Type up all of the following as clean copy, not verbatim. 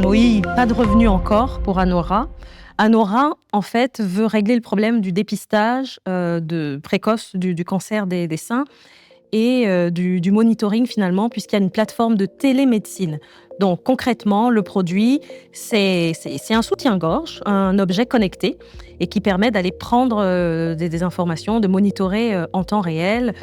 Oui, pas de revenus encore pour Anora. Anora, en fait, veut régler le problème du dépistage précoce du cancer des seins et du monitoring finalement, puisqu'il y a une plateforme de télémédecine. Donc concrètement, le produit, c'est un soutien-gorge, un objet connecté et qui permet d'aller prendre des informations, de monitorer en temps réel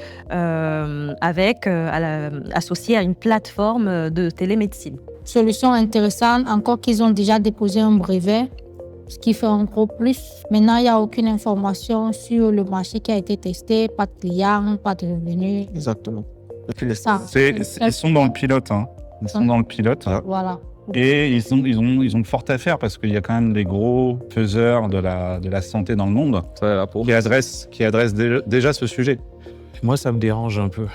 associé à une plateforme de télémédecine. Solution intéressante, encore qu'ils ont déjà déposé un brevet, ce qui fait un gros plus. Maintenant, il n'y a aucune information sur le marché qui a été testé, pas de clients, pas de revenus. Exactement. Ils sont dans le pilote. Ils sont dans le pilote. Voilà. Et ils ont fort à faire parce qu'il y a quand même des gros faiseurs de la santé dans le monde qui adressent déjà ce sujet. Moi, ça me dérange un peu.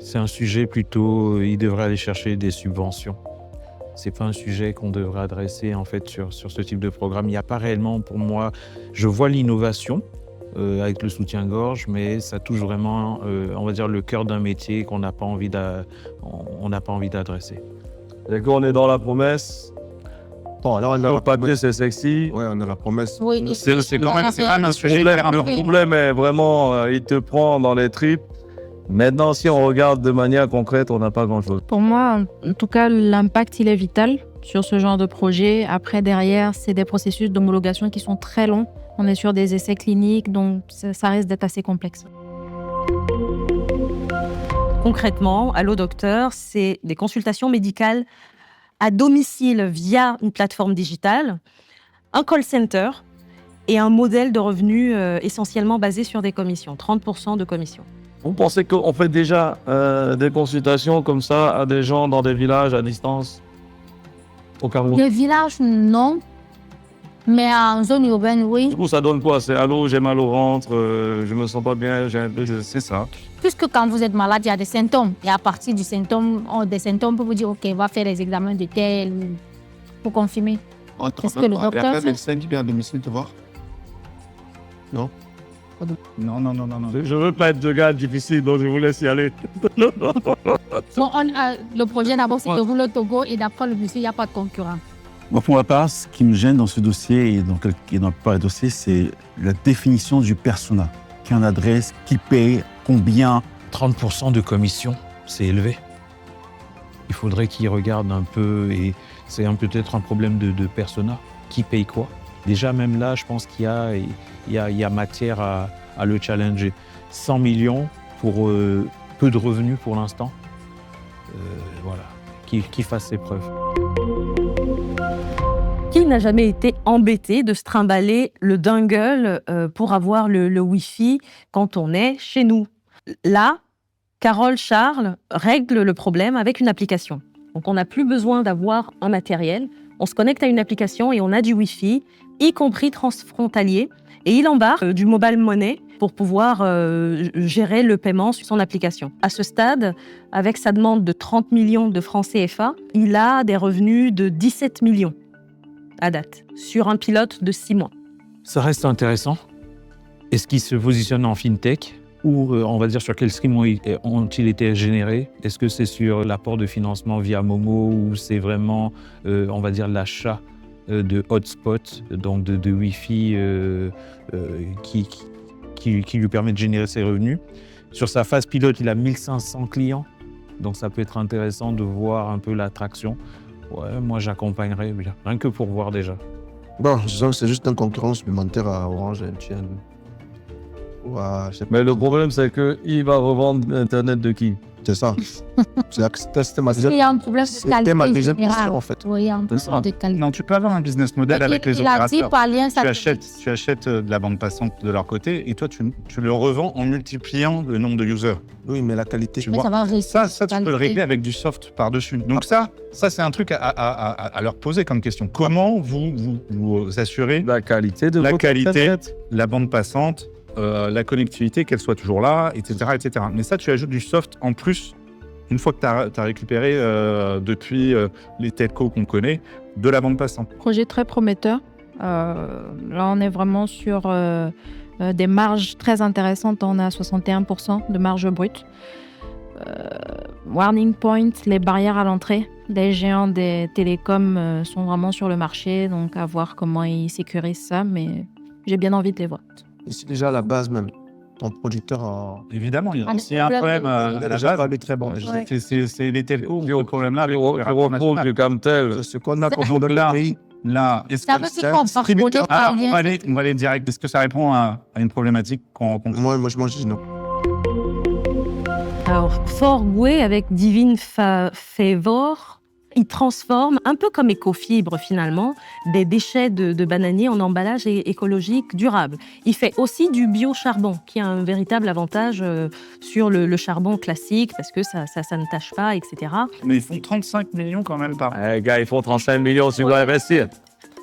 C'est un sujet plutôt, ils devraient aller chercher des subventions. C'est pas un sujet qu'on devrait adresser en fait sur ce type de programme. Il n'y a pas réellement, pour moi, je vois l'innovation avec le soutien-gorge, mais ça touche vraiment, on va dire, le cœur d'un métier qu'on n'a pas envie d'adresser. Et qu'on est dans la promesse. Bon, alors on a Le papier, c'est sexy. Ouais, on a la promesse. Oui, C'est quand même un sujet. Le problème est vraiment, il te prend dans les tripes. Maintenant, si on regarde de manière concrète, on n'a pas grand-chose. Pour moi, en tout cas, l'impact, il est vital sur ce genre de projet. Après, derrière, c'est des processus d'homologation qui sont très longs. On est sur des essais cliniques, donc ça risque d'être assez complexe. Concrètement, Allo Docteur, c'est des consultations médicales à domicile via une plateforme digitale, un call center et un modèle de revenus essentiellement basé sur des commissions, 30% de commissions. Vous pensez qu'on fait déjà des consultations comme ça à des gens dans des villages à distance au Cameroun? les villages, non. Mais en zone urbaine, oui. Du coup, ça donne quoi? C'est allô, j'ai mal au ventre, je me sens pas bien, c'est ça. Puisque quand vous êtes malade, il y a des symptômes. Et à partir des symptômes, on peut vous dire, OK, on va faire les examens de tel pour confirmer. Est-ce que le docteur... Il y a pas de médecin qui vient à domicile te voir? Non? Non. Je veux pas être de gars difficile, donc je vous laisse y aller. Bon, le projet d'abord, c'est de rouler au Togo et d'après le monsieur, il n'y a pas de concurrent. Moi, pour ma part, ce qui me gêne dans ce dossier et dans la plupart des dossiers, c'est la définition du persona. Qui en adresse, qui paye, combien. 30% de commission, c'est élevé. Il faudrait qu'ils regardent un peu, et c'est peut-être un problème de persona. Qui paye quoi? Déjà, même là, je pense qu'il y a matière à le challenger. 100 millions pour peu de revenus pour l'instant. Voilà, qu'il fasse ses preuves. Qui n'a jamais été embêté de se trimballer le dongle pour avoir le Wi-Fi quand on est chez nous? Là, Carole Charles règle le problème avec une application. Donc on n'a plus besoin d'avoir un matériel. On se connecte à une application et on a du Wi-Fi, y compris transfrontalier. Et il embarque du mobile money pour pouvoir gérer le paiement sur son application. À ce stade, avec sa demande de 30 millions de francs CFA, il a des revenus de 17 millions à date, sur un pilote de 6 mois. Ça reste intéressant. Est-ce qu'ils se positionnent en fintech ou on va dire sur quel stream ont-ils été générés? Est-ce que c'est sur l'apport de financement via Momo ou c'est vraiment, on va dire, l'achat de hotspots, donc de Wi-Fi qui lui permet de générer ses revenus? Sur sa phase pilote, il a 1500 clients, donc ça peut être intéressant de voir un peu l'attraction. Ouais, moi j'accompagnerais bien, rien que pour voir déjà. Bon, disons que c'est juste une concurrence supplémentaire à Orange et MTN. Mais le problème, c'est qu'il va revendre Internet de qui? C'est ça. C'était ma Il y a un problème de qualité deuxième question, générale. en fait. Oui, il y a un problème de qualité. Non, tu peux avoir un business model avec les Il a dit opérateurs. par lien, ça Tu achètes de la bande passante de leur côté et toi, tu le revends en multipliant le nombre de users. Oui, mais la qualité. Tu Mais vois. ça va rester. Ça, tu peux le régler avec du soft par-dessus. Donc ça c'est un truc à leur poser comme question. Comment vous assurez La qualité de la votre qualité, Internet. la bande passante, la connectivité, qu'elle soit toujours là, etc., etc. Mais ça, tu ajoutes du soft en plus, une fois que tu as récupéré depuis les telcos qu'on connaît, de la bande passante. Projet très prometteur. Là, on est vraiment sur des marges très intéressantes. On est à 61% de marge brute. Warning Point, les barrières à l'entrée. Les géants des télécoms sont vraiment sur le marché, donc à voir comment ils sécurisent ça, mais j'ai bien envie de les voir. Et c'est déjà à la base même. Ton producteur a... Évidemment, Ah, c'est un problème à la déjà base. va très bon. Ouais. C'est les télécoms, le problème-là. Tu retrouves du Camtel. Ce qu'on a comme Donc là, est-ce Ça que veut dire qu'on part distributeur. on va aller direct. Est-ce que ça répond à une problématique qu'on rencontre? Moi, je dis non. Alors, Forway avec Divine Favor, il transforme, un peu comme Ecofibre finalement, des déchets de bananiers en emballage écologique durable. Il fait aussi du biocharbon, qui a un véritable avantage sur le charbon classique, parce que ça ne tâche pas, etc. Mais ils font 35 millions quand même par an. Les gars, ils font 35 millions si vous voulez investir.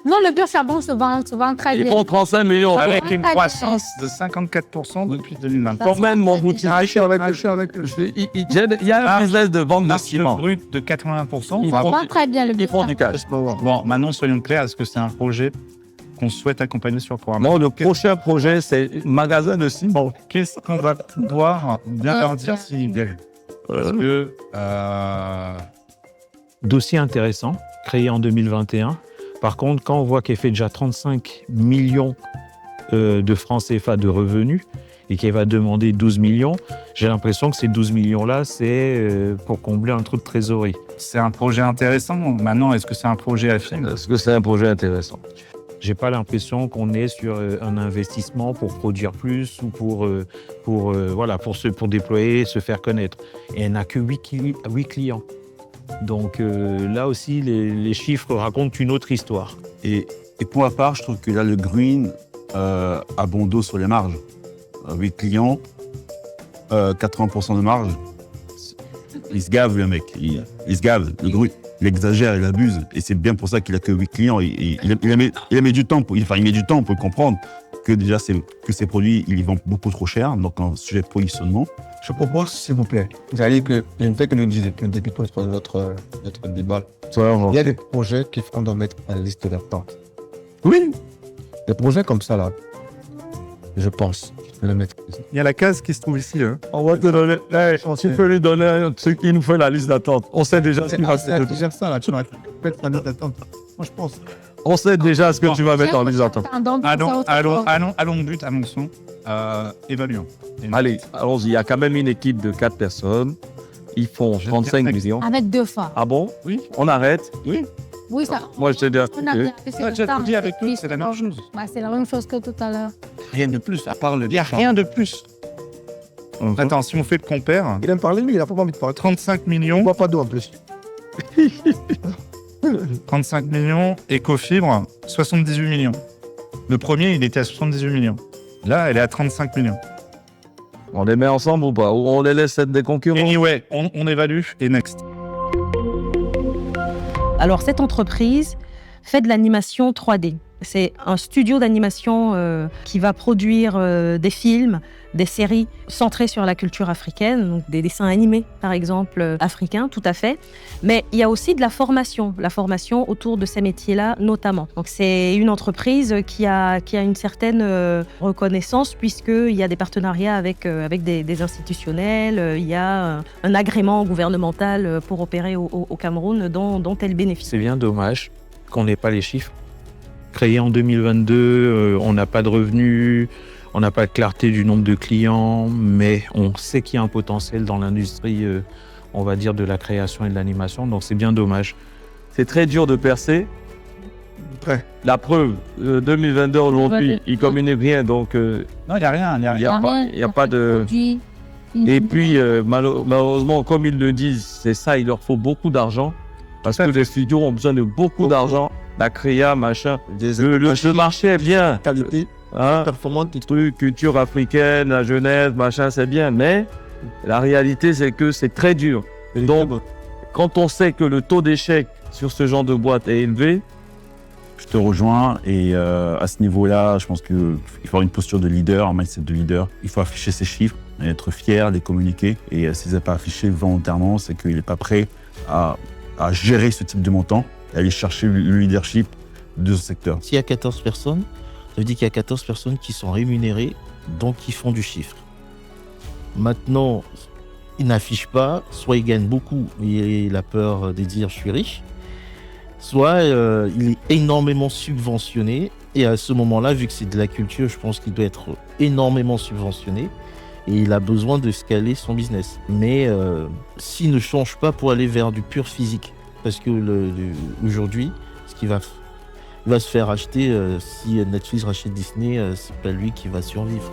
Non, le biocharbon se vend très Ils bien. font 35 millions. Avec une Ouais. croissance de 54% depuis 2020. Quand même, mon boutique. Il y a un business de vente de Marge ciment. brut de 80%. Ils Ça font- vend très bien le Ils font du biocharbon. cash. Bon, maintenant, soyons clairs, est-ce que c'est un projet qu'on souhaite accompagner sur le programme? Moi, le prochain projet, c'est magasin de ciment. Qu'est-ce qu'on va pouvoir bien leur dire s'ils viennent? Parce que Dossier intéressant, créé en 2021. Par contre, quand on voit qu'elle fait déjà 35 millions de francs CFA de revenus et qu'elle va demander 12 millions, j'ai l'impression que ces 12 millions-là, c'est pour combler un trou de trésorerie. c'est un projet intéressant. Maintenant, est-ce que c'est un projet à film? Est-ce que c'est un projet intéressant? J'ai pas l'impression qu'on est sur un investissement pour produire plus ou pour déployer, se faire connaître. Et elle n'a que 8 clients. Donc là aussi, les chiffres racontent une autre histoire. Et pour ma part, je trouve que là, le green a bon dos sur les marges. 8 clients, 80% de marge. Il se gave, le mec. Il se gave. Le green, il exagère, il abuse. Et c'est bien pour ça qu'il a que 8 clients. Il a mis du temps pour comprendre que déjà, que ces produits, ils vendent beaucoup trop cher. Donc, un sujet de positionnement. Je propose, s'il vous plaît, vous allez que une fois que nous débutons notre débat, il y a des projets qu'il faut qu'on mettre à la liste d'attente. Oui. Des projets comme ça, là, je pense, je vais le mettre. Il y a la case qui se trouve ici. Hein. On va te donner. Tu peux lui donner ce qui nous fait la liste d'attente. On sait déjà ce qu'il va C'est déjà ça, là, tu vas mettre la liste d'attente. Moi, je pense. On sait déjà ce que tu vas mettre en liste d'attente. Allons but, annonçons, évaluons. Allez, allons-y. Il y a quand même une équipe de 4 personnes. Ils font 35 millions. Avec 2 fois. Ah bon? Oui. On arrête? Oui. Oui, ça. Moi, je t'ai dit. On a regardé, c'est le J'ai temps. dit avec nous, c'est la même chose. Bah, c'est la même chose que tout à l'heure. Rien de plus, à part le Il n'y a rien de plus. Attends, si on fait le compare, Il aime parler, lui, il a pas envie de parler. 35 On millions, voit pas d'eau en plus. 35 millions, Ecofibre, 78 millions. Le premier, il était à 78 millions. Là, elle est à 35 millions. On les met ensemble ou pas? Ou on les laisse être des concurrents? Anyway, on évalue et next. Alors, cette entreprise fait de l'animation 3D. C'est un studio d'animation qui va produire des films, des séries centrées sur la culture africaine, donc des dessins animés, par exemple, africains, tout à fait. Mais il y a aussi de la formation autour de ces métiers-là, notamment. Donc, c'est une entreprise qui a une certaine reconnaissance, puisqu'il y a des partenariats avec des institutionnels, il y a un agrément gouvernemental pour opérer au Cameroun dont elle bénéficie. C'est bien dommage qu'on n'ait pas les chiffres. Créé en 2022, on n'a pas de revenus, on n'a pas de clarté du nombre de clients, mais on sait qu'il y a un potentiel dans l'industrie, on va dire, de la création et de l'animation, donc c'est bien dommage. C'est très dur de percer. Ouais. La preuve, 2022 aujourd'hui, ils communiquent rien, donc Non, il n'y a rien. il n'y a pas de... Et puis, malheureusement, comme ils le disent, c'est ça, il leur faut beaucoup d'argent, parce que les studios ont besoin de beaucoup d'argent, la créa, machin. Le marché est bien. Qualité, Hein, performante, truc, culture africaine, la jeunesse, machin, c'est bien, mais la réalité, c'est que c'est très dur. Donc, quand on sait que le taux d'échec sur ce genre de boîte est élevé, Je te rejoins et à ce niveau-là, je pense qu'il faut avoir une posture de leader, un mindset de leader. Il faut afficher ses chiffres, être fier, les communiquer. Et s'il n'est pas affiché volontairement, c'est qu'il n'est pas prêt à gérer ce type de montant et aller chercher le leadership de ce secteur. S'il y a 14 personnes, ça veut dire qu'il y a 14 personnes qui sont rémunérées, donc qui font du chiffre. Maintenant, il n'affiche pas, soit il gagne beaucoup et il a peur de dire je suis riche, soit il est énormément subventionné. Et à ce moment-là, vu que c'est de la culture, je pense qu'il doit être énormément subventionné et il a besoin de scaler son business. Mais s'il ne change pas pour aller vers du pur physique, parce que aujourd'hui, ce qui va se faire acheter, si Netflix rachète Disney, c'est pas lui qui va survivre.